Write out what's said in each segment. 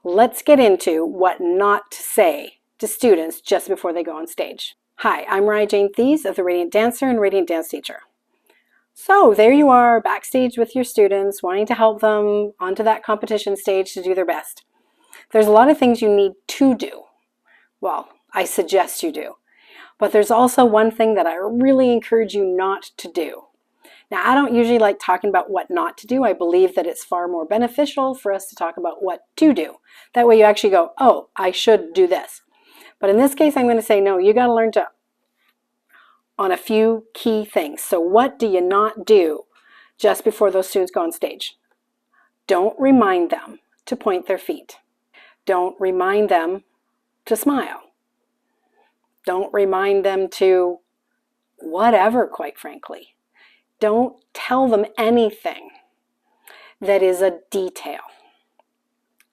let's get into what not to say to students just before they go on stage. Hi, I'm Mariah-Jane Thies of the Radiant Dancer and Radiant Dance Teacher. So there you are, backstage with your students, wanting to help them onto that competition stage to do their best. There's a lot of things you need to do. Well, I suggest you do. But there's also one thing that I really encourage you not to do. Now, I don't usually like talking about what not to do. I believe that it's far more beneficial for us to talk about what to do. That way you actually go, oh, I should do this. But in this case, I'm going to say, no, you got to learn to on a few key things. So what do you not do just before those students go on stage? Don't remind them to point their feet. Don't remind them to smile. Don't remind them to whatever, quite frankly. Don't tell them anything that is a detail.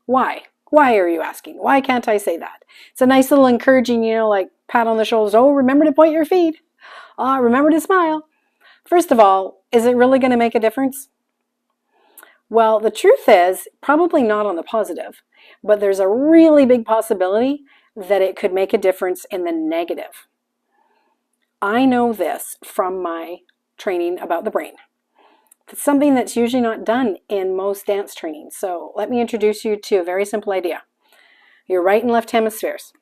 Why? Why are you asking? Why can't I say that? It's a nice little encouraging, like pat on the shoulders. Oh, remember to point your feet. Remember to smile. First of all, is it really going to make a difference? Well, the truth is probably not on the positive, but there's a really big possibility that it could make a difference in the negative. I know this from my training about the brain. It's something that's usually not done in most dance training. So let me introduce you to a very simple idea. Your right and left hemispheres.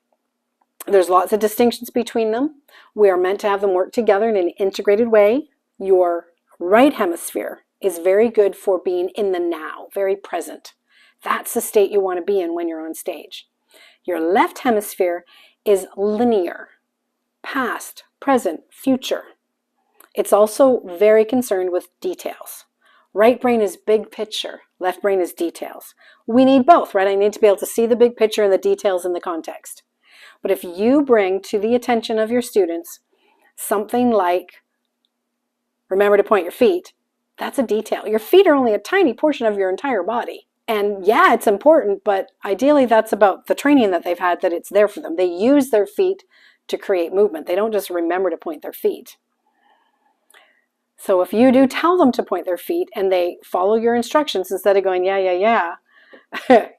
There's lots of distinctions between them. We are meant to have them work together in an integrated way. Your right hemisphere is very good for being in the now, very present. That's the state you want to be in when you're on stage. Your left hemisphere is linear, past, present, future. It's also very concerned with details. Right brain is big picture, left brain is details. We need both, right? I need to be able to see the big picture and the details in the context. But if you bring to the attention of your students something like, remember to point your feet, that's a detail. Your feet are only a tiny portion of your entire body. And yeah, it's important, but ideally that's about the training that they've had, that it's there for them. They use their feet to create movement. They don't just remember to point their feet. So if you do tell them to point their feet and they follow your instructions instead of going, yeah,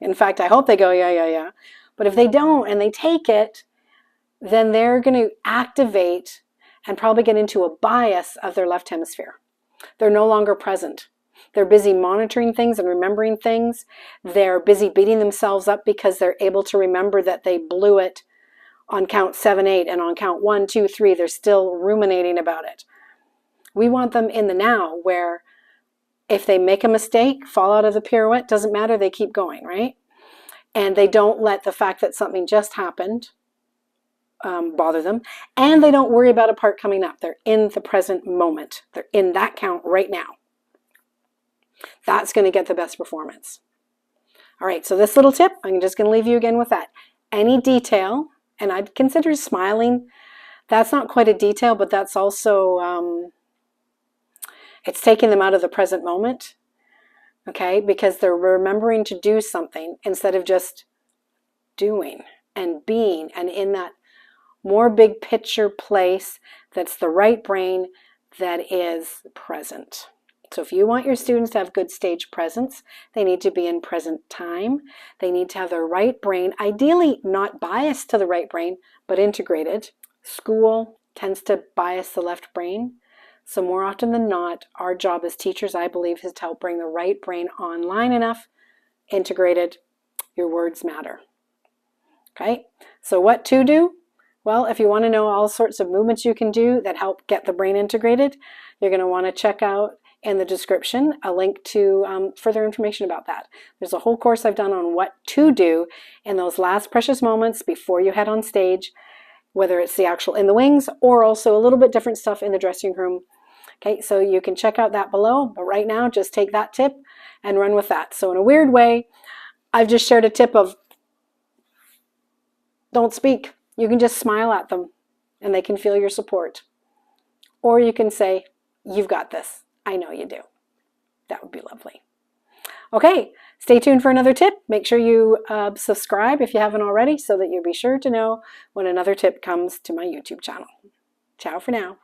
in fact, I hope they go, yeah. But if they don't and they take it, then they're going to activate and probably get into a bias of their left hemisphere. They're no longer present. They're busy monitoring things and remembering things. They're busy beating themselves up because they're able to remember that they blew it on count 7, 8, and on count 1, 2, 3, they're still ruminating about it. We want them in the now, where if they make a mistake, fall out of the pirouette, doesn't matter, they keep going, right? And they don't let the fact that something just happened bother them, and they don't worry about a part coming up. They're in the present moment. They're in that count right now. That's going to get the best performance. All right, so this little tip, I'm just going to leave you again with that. Any detail, and I'd consider smiling, that's not quite a detail, but that's also, it's taking them out of the present moment, okay? Because they're remembering to do something instead of just doing and being, and in that more big picture place that's the right brain that is present. So if you want your students to have good stage presence, they need to be in present time. They need to have their right brain, ideally not biased to the right brain, but integrated. School tends to bias the left brain. So more often than not, our job as teachers, I believe, is to help bring the right brain online enough, integrated. Your words matter. Okay, so what to do? Well, if you want to know all sorts of movements you can do that help get the brain integrated, you're going to want to check out in the description a link to further information about that. There's a whole course I've done on what to do in those last precious moments before you head on stage, whether it's the actual in the wings or also a little bit different stuff in the dressing room. Okay, so you can check out that below, but right now just take that tip and run with that. So in a weird way, I've just shared a tip of don't speak. You can just smile at them and they can feel your support. Or you can say, you've got this. I know you do. That would be lovely. Okay, stay tuned for another tip. Make sure you subscribe if you haven't already so that you'll be sure to know when another tip comes to my YouTube channel. Ciao for now.